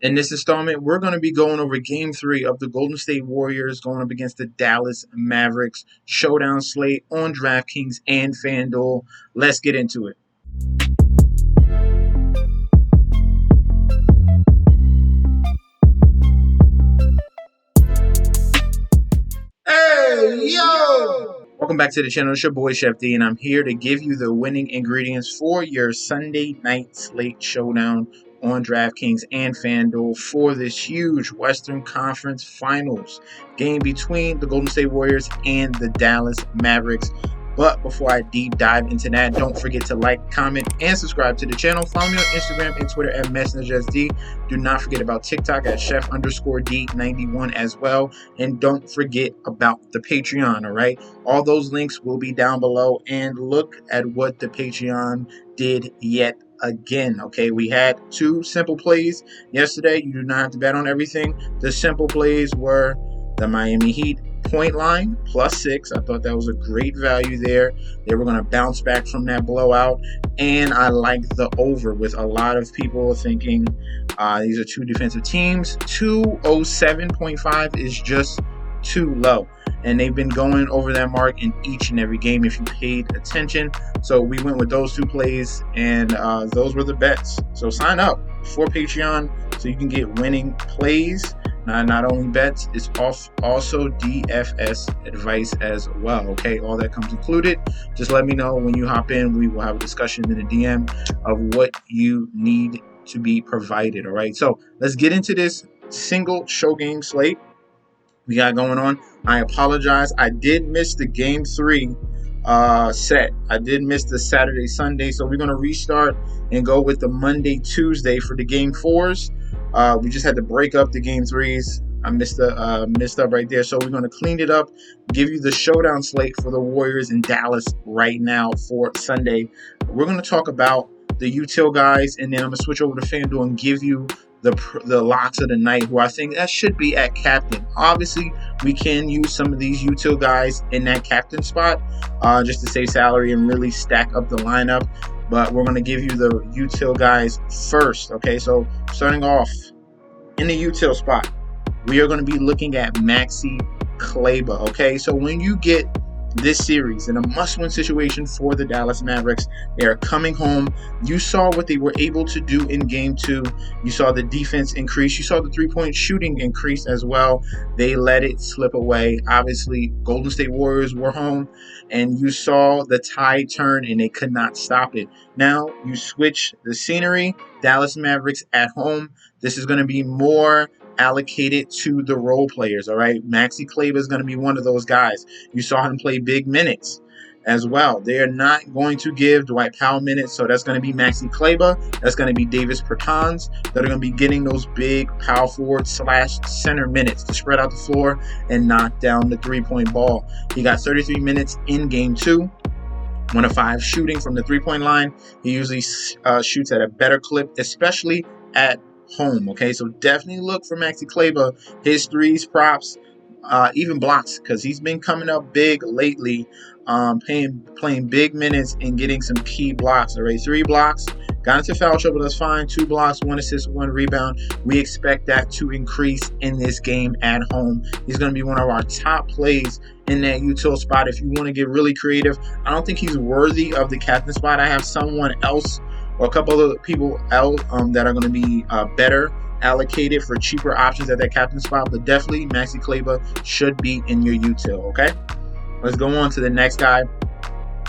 In this installment, we're going to be going over Game 3 of the Golden State Warriors going up against the Dallas Mavericks Showdown Slate on DraftKings and Fanduel. Let's get into it. Hey, yo! Welcome back to the channel. It's your boy, Chef D, and I'm here to give you the winning ingredients for your Sunday night slate showdown on DraftKings and FanDuel for this huge Western Conference Finals game between the Golden State Warriors and the Dallas Mavericks. But before I deep dive into that, don't forget to like, comment, and subscribe to the channel. Follow me on Instagram and Twitter at MessageSD. Do not forget about TikTok at Chef_D91 as well. And don't forget about the Patreon, all right? All those links will be down below. And look at what the Patreon did yet again. Okay, we had two simple plays yesterday. You do not have to bet on everything. The simple plays were the Miami Heat point line +6. I thought that was a great value there. They were going to bounce back from that blowout, and I like the over with a lot of people thinking these are two defensive teams. 207.5 is just too low, and they've been going over that mark in each and every game if you paid attention. So we went with those two plays, and those were the bets. So sign up for Patreon so you can get winning plays. Not only bets, it's also DFS advice as well. Okay, all that comes included. Just let me know when you hop in. We will have a discussion in the DM of what you need to be provided. All right, so let's get into this single show game slate we got going on. I apologize. I did miss the Game 3 set. I did miss the Saturday, Sunday. So we're going to restart and go with the Monday, Tuesday for the Game 4s. We just had to break up the Game 3s. I missed up right there. So we're going to clean it up, give you the showdown slate for the Warriors in Dallas right now for Sunday. We're going to talk about the util guys, and then I'm going to switch over to FanDuel and give you the locks of the night, who I think that should be at captain. Obviously, we can use some of these util guys in that captain spot just to save salary and really stack up the lineup. But we're going to give you the util guys first. Okay, so starting off in the util spot, we are going to be looking at Maxi Kleber. Okay, so when you get this series in a must-win situation for the Dallas Mavericks, they are coming home. You saw what they were able to do in Game 2. You saw the defense increase. You saw the three-point shooting increase as well. They let it slip away. Obviously, Golden State Warriors were home, and you saw the tide turn, and they could not stop it. Now, you switch the scenery. Dallas Mavericks at home. This is going to be more allocated to the role players. All right, Maxi Kleber is going to be one of those guys. You saw him play big minutes as well. They are not going to give Dwight Powell minutes, so that's going to be Maxi Kleber. That's going to be Davis Bertans that are going to be getting those big power forward / center minutes to spread out the floor and knock down the three-point ball. He got 33 minutes in Game 2. 1 of 5 shooting from the three-point line. He usually shoots at a better clip, especially at home. Okay, so definitely look for Maxi Kleber, his threes, props, even blocks, because he's been coming up big lately, playing big minutes and getting some key blocks. All right, 3 blocks, got into foul trouble, that's fine. 2 blocks, 1 assist, 1 rebound. We expect that to increase in this game at home. He's going to be one of our top plays in that util spot. If you want to get really creative, I don't think he's worthy of the captain spot. I have someone else or a couple of people else that are going to be better allocated for cheaper options at that captain spot, but definitely Maxi Kleber should be in your util. Okay, let's go on to the next guy.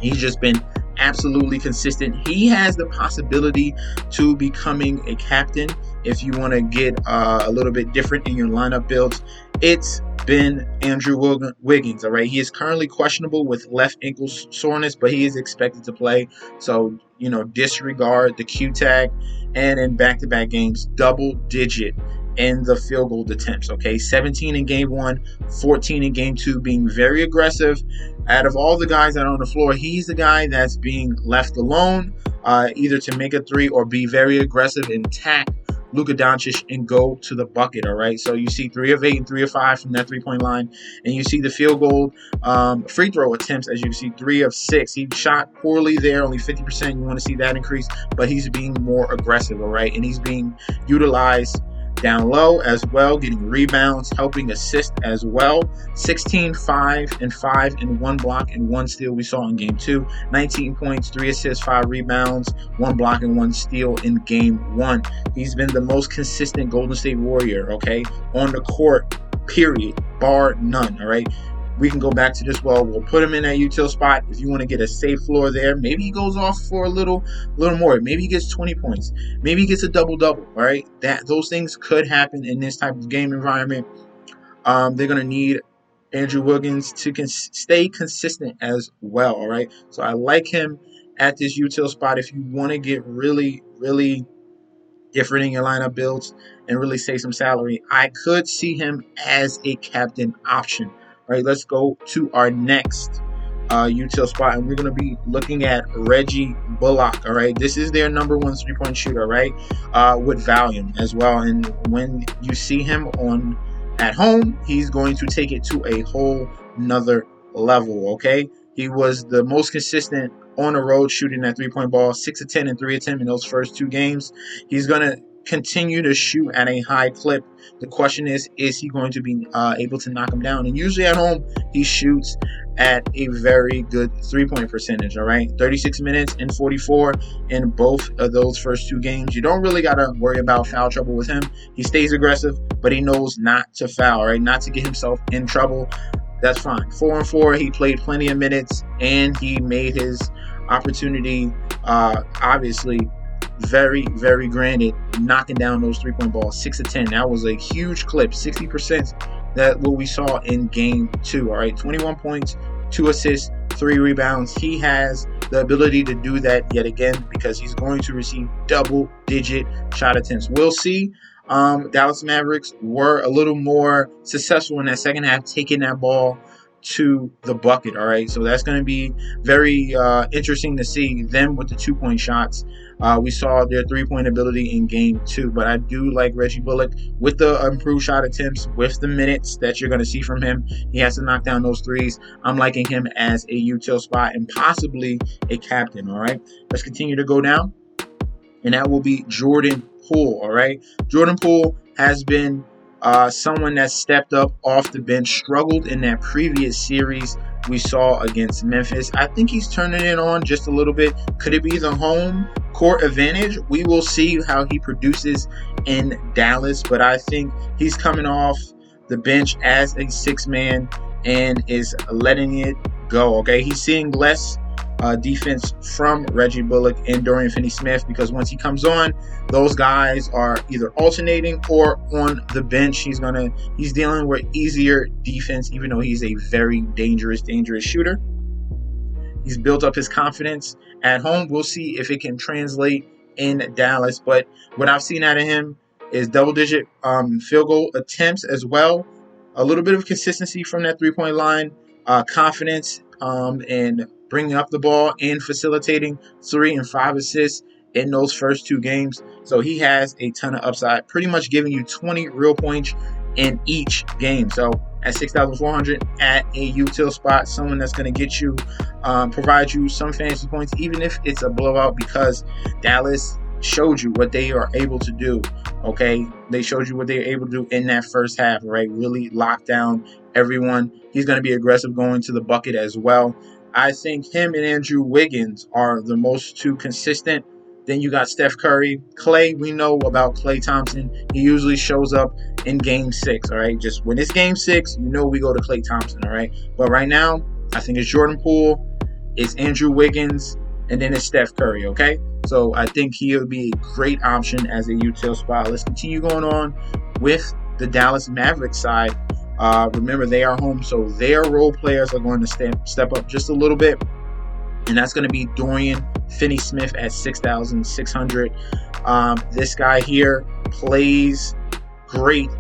He's just been absolutely consistent. He has the possibility to becoming a captain if you want to get a little bit different in your lineup builds. It's been Andrew Wiggins. All right, he is currently questionable with left ankle soreness, but he is expected to play. So, you know, disregard the Q tag. And in back-to-back games, double digit in the field goal attempts. Okay, 17 in Game 1, 14 in Game 2, being very aggressive. Out of all the guys that are on the floor, he's the guy that's being left alone, either to make a three or be very aggressive and attack Luka Doncic and go to the bucket. All right, so you see 3 of 8 and 3 of 5 from that three-point line, and you see the field goal free throw attempts, as you see 3 of 6. He shot poorly there, only 50%. You want to see that increase, but he's being more aggressive. All right, and he's being utilized down low as well, getting rebounds, helping assist as well. 16, 5, and 5, and 1 block and 1 steal we saw in game 2. 19 points, 3 assists, 5 rebounds, 1 block and 1 steal in game 1. He's been the most consistent Golden State Warrior, okay, on the court, period, bar none, all right? We can go back to this. Well, we'll put him in that util spot. If you want to get a safe floor there, maybe he goes off for a little more. Maybe he gets 20 points. Maybe he gets a double-double, all right? Those things could happen in this type of game environment. They're going to need Andrew Wiggins to stay consistent as well, all right? So I like him at this util spot if you want to get really, really different in your lineup builds and really save some salary. I could see him as a captain option. All right, let's go to our next util spot, and we're going to be looking at Reggie Bullock. All right, this is their number 1 3-point shooter, right, with volume as well. And when you see him at home, he's going to take it to a whole nother level. Okay, he was the most consistent on the road shooting that 3-point ball, 6 of 10 and 3 of 10 in those first 2 games. He's going to continue to shoot at a high clip. The question is he going to be able to knock him down? And usually at home, he shoots at a very good 3-point percentage, all right? 36 minutes and 44 in both of those first 2 games. You don't really got to worry about foul trouble with him. He stays aggressive, but he knows not to foul, right? Not to get himself in trouble. That's fine. 4-on-4, he played plenty of minutes, and he made his opportunity, obviously, very, very granted, knocking down those 3-point balls. 6 of 10. That was a huge clip. 60%. That what we saw in game 2. All right, 21 points, 2 assists, 3 rebounds. He has the ability to do that yet again because he's going to receive double-digit shot attempts. We'll see. Dallas Mavericks were a little more successful in that second half, taking that ball to the bucket. All right, so that's going to be very interesting to see them with the 2-point shots. We saw their 3-point ability in game 2, but I do like Reggie Bullock with the improved shot attempts, with the minutes that you're going to see from him. He has to knock down those threes. I'm liking him as a util spot and possibly a captain. All right, let's continue to go down, and that will be Jordan Poole. All right, Jordan Poole has been someone that stepped up off the bench, struggled in that previous series we saw against Memphis. I think he's turning it on just a little bit. Could it be the home court advantage? We will see how he produces in Dallas, but I think he's coming off the bench as a 6-man and is letting it go. Okay, he's seeing less defense from Reggie Bullock and Dorian Finney-Smith because once he comes on, those guys are either alternating or on the bench. He's dealing with easier defense, even though he's a very dangerous shooter. He's built up his confidence at home. We'll see if it can translate in Dallas, but what I've seen out of him is double-digit field goal attempts as well, a little bit of consistency from that 3-point line, confidence and bringing up the ball and facilitating 3 and 5 assists in those first 2 games. So he has a ton of upside, pretty much giving you 20 real points in each game. So at 6,400 at a util spot, someone that's going to get you, provide you some fantasy points, even if it's a blowout, because Dallas showed you what they are able to do. Okay, they showed you what they were able to do in that first half, right? Really lock down everyone. He's going to be aggressive going to the bucket as well. I think him and Andrew Wiggins are the most 2 consistent. Then you got Steph Curry. Clay, we know about Klay Thompson. He usually shows up in game 6, all right? Just when it's game 6, you know we go to Klay Thompson, all right? But right now, I think it's Jordan Poole, it's Andrew Wiggins, and then it's Steph Curry, okay? So I think he'll be a great option as a util spot. Let's continue going on with the Dallas Mavericks side. Remember, they are home, so their role players are going to step up just a little bit, and that's going to be Dorian Finney-Smith at 6,600. This guy here plays great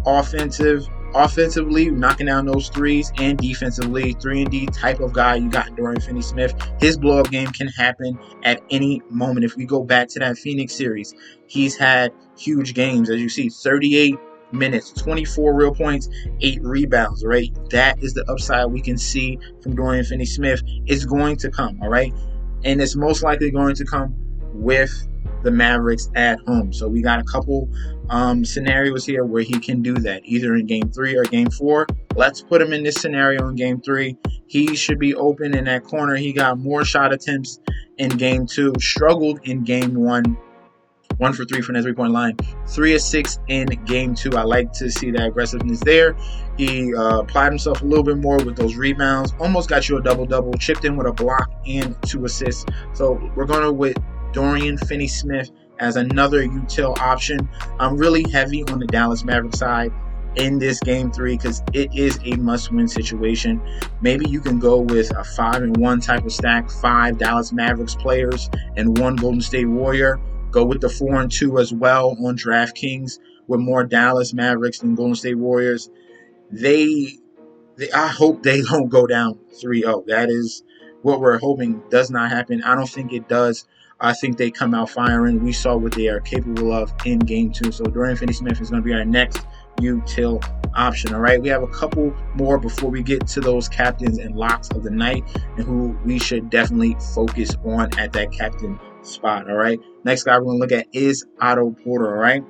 offensively, knocking down those threes, and defensively, 3-and-D type of guy you got in Dorian Finney-Smith. His blow-up game can happen at any moment. If we go back to that Phoenix series, he's had huge games, as you see, 38 minutes, 24 real points, 8 rebounds, right? That is the upside we can see from Dorian Finney-Smith. It's going to come, all right? And it's most likely going to come with the Mavericks at home. So we got a couple scenarios here where he can do that, either in game 3 or game 4. Let's put him in this scenario in game 3. He should be open in that corner. He got more shot attempts in game 2, struggled in game 1. 1 for 3 from the 3-point line, 3 of 6 in game 2. I like to see that aggressiveness there. He applied himself a little bit more with those rebounds. Almost got you a double-double. Chipped in with a block and 2 assists. So we're going with Dorian Finney-Smith as another util option. I'm really heavy on the Dallas Mavericks side in this game 3 because it is a must-win situation. Maybe you can go with a 5-and-1 type of stack, 5 Dallas Mavericks players and 1 Golden State Warrior. Go with the 4-and-2 as well on DraftKings with more Dallas Mavericks than Golden State Warriors. I hope they don't go down 3-0. That is what we're hoping does not happen. I don't think it does. I think they come out firing. We saw what they are capable of in game 2. So Dorian Finney-Smith is going to be our next util option. All right, we have a couple more before we get to those captains and locks of the night and who we should definitely focus on at that captain spot. All right, next guy we're going to look at is Otto Porter. All right,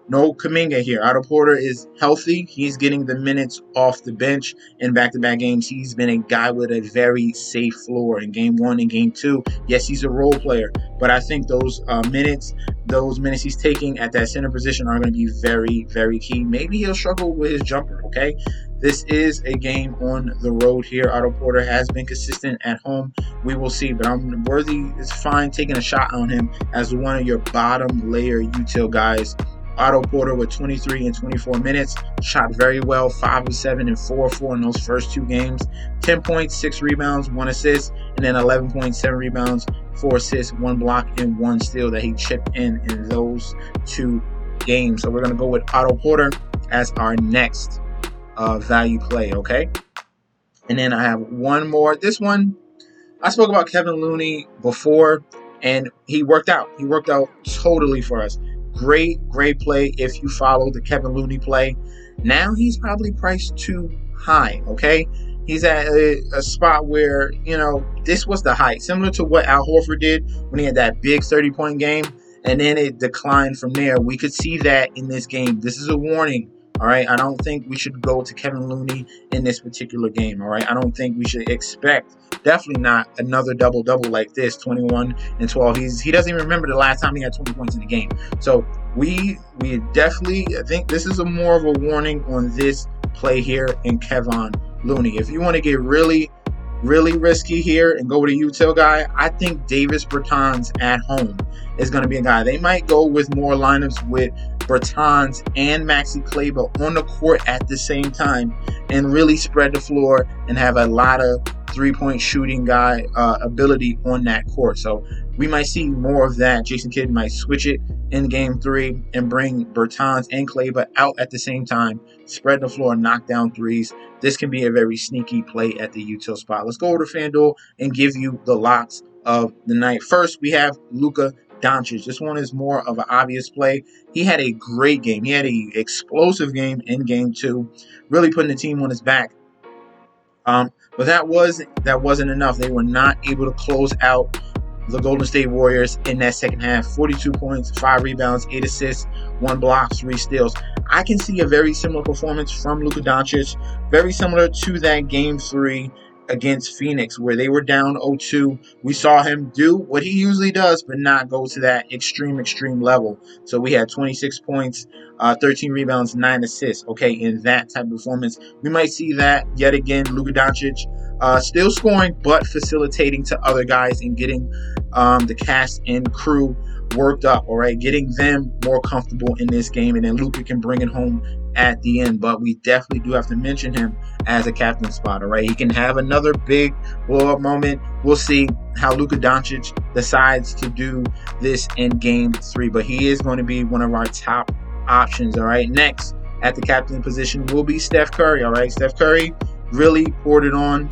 no Kuminga here. Otto Porter is healthy. He's getting the minutes off the bench in back-to-back games. He's been a guy with a very safe floor in game 1 and game 2. Yes, he's a role player, but I think those minutes he's taking at that center position are going to be very, very key. Maybe he'll struggle with his jumper, okay? This is a game on the road here. Otto Porter has been consistent at home. We will see, but Worthy is fine taking a shot on him as one of your bottom layer util guys. Otto Porter with 23 and 24 minutes, shot very well, 5 of 7 and 4 of 4 in those first 2 games. 10 points, 6 rebounds, 1 assist, and then 11.7 rebounds, 4 assists, 1 block, and 1 steal that he chipped in those 2 games. So we're going to go with Otto Porter as our next value play, okay? And then I have one more. This one, I spoke about Kevin Looney before, and he worked out. He worked out totally for us. Great play if you follow the Kevin Looney play. Now he's probably priced too high, okay? He's at a spot where, this was the height. Similar to what Al Horford did when he had that big 30-point game, and then it declined from there. We could see that in this game. This is a warning, all right? I don't think we should go to Kevin Looney in this particular game, all right? I don't think we should expect, definitely not another double-double like this, 21 and 12. He doesn't even remember the last time he had 20 points in the game. So we definitely, I think this is more of a warning on this play here in Kevin Looney. If you want to get really risky here and go with a util guy, I think Davis Bertans at home is going to be a guy. They might go with more lineups with Bertans and Maxi Kleber on the court at the same time and really spread the floor and have a lot of 3-point shooting guy ability on that court. So we might see more of that. Jason Kidd might switch it in game 3 and bring Bertans and Kleber out at the same time, spread the floor, knock down threes. This can be a very sneaky play at the util spot. Let's go over to FanDuel and give you the locks of the night. First, we have Luka Doncic. This one is more of an obvious play. He had a great game. He had an explosive game in game 2, really putting the team on his back. But that wasn't enough. They were not able to close out the Golden State Warriors in that second half. 42 points, 5 rebounds, 8 assists, 1 block, 3 steals. I can see a very similar performance from Luka Doncic, very similar to that game 3 against Phoenix where they were down 0-2. We saw him do what he usually does, but not go to that extreme level. So we had 26 points, 13 rebounds, 9 assists. Okay, in that type of performance, we might see that yet again. Luka Doncic still scoring, but facilitating to other guys and getting the cast and crew worked up, all right, getting them more comfortable in this game, and then Luka can bring it home at the end. But we definitely do have to mention him as a captain spot, all right? He can have another big blow-up moment. We'll see how Luka Doncic decides to do this in game 3, but he is going to be one of our top options, all right? Next, at the captain position will be Steph Curry, all right? Steph Curry really poured it on,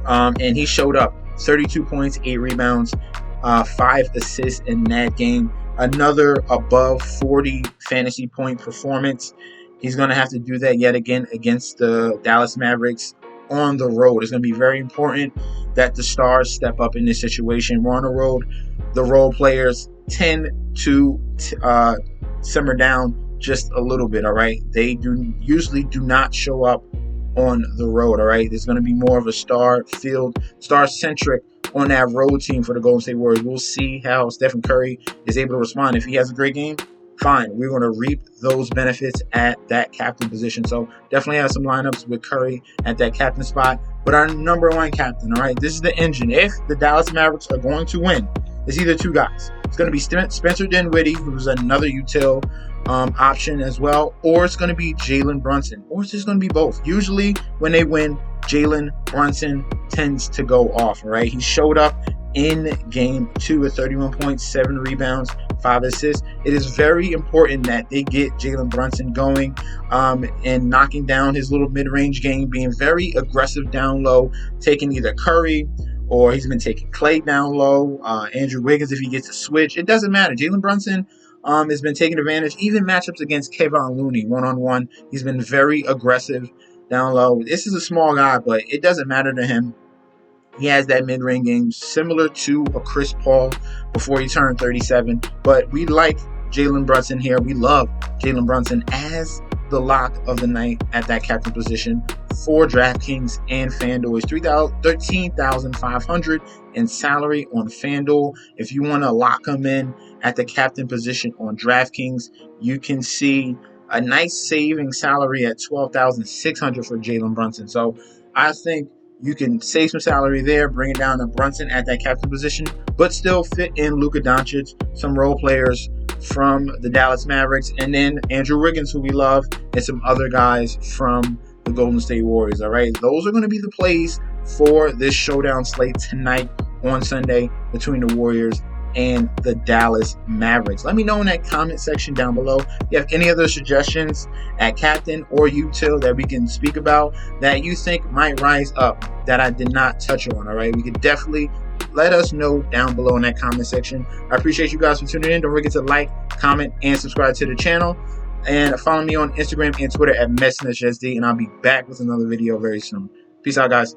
and he showed up. 32 points, 8 rebounds, 5 assists in that game. Another above 40 fantasy point performance. He's going to have to do that yet again against the Dallas Mavericks on the road. It's going to be very important that the stars step up in this situation. We're on the road. The role players tend to simmer down just a little bit, all right? They usually do not show up on the road, all right? There's going to be more of a star-centric on that road team for the Golden State Warriors. We'll see how Stephen Curry is able to respond. If he has a great game, fine. We're going to reap those benefits at that captain position. So definitely have some lineups with Curry at that captain spot. But our number one captain, all right, this is the engine. If the Dallas Mavericks are going to win, it's either two guys. It's going to be Spencer Dinwiddie, who's another util option as well, or it's going to be Jalen Brunson, or it's just going to be both. Usually when they win, Jalen Brunson tends to go off, all right? He showed up in game 2 with 31 points, 7 rebounds, 5 assists. It is very important that they get Jalen Brunson going and knocking down his little mid-range game, being very aggressive down low, taking either Curry or he's been taking Clay down low, Andrew Wiggins if he gets a switch. It doesn't matter. Jalen Brunson has been taking advantage, even matchups against Kevon Looney one-on-one. He's been very aggressive down low. This is a small guy, but it doesn't matter to him. He has that mid-range game similar to a Chris Paul before he turned 37. But we like Jalen Brunson here. We love Jalen Brunson as the lock of the night at that captain position for DraftKings and Fanduel. He's $13,500 in salary on Fanduel. If you want to lock him in at the captain position on DraftKings, you can see a nice saving salary at $12,600 for Jalen Brunson. So I think you can save some salary there, bring it down to Brunson at that captain position, but still fit in Luka Doncic, some role players from the Dallas Mavericks, and then Andrew Wiggins, who we love, and some other guys from the Golden State Warriors, all right? Those are going to be the plays for this showdown slate tonight on Sunday between the Warriors and the Dallas Mavericks. Let me know in that comment section down below if you have any other suggestions at captain or util that we can speak about that you think might rise up that I did not touch on, all right? We could definitely let us know down below in that comment section. I appreciate you guys for tuning in. Don't forget to like, comment, and subscribe to the channel. And follow me on Instagram and Twitter at MessNSSD, and I'll be back with another video very soon. Peace out, guys.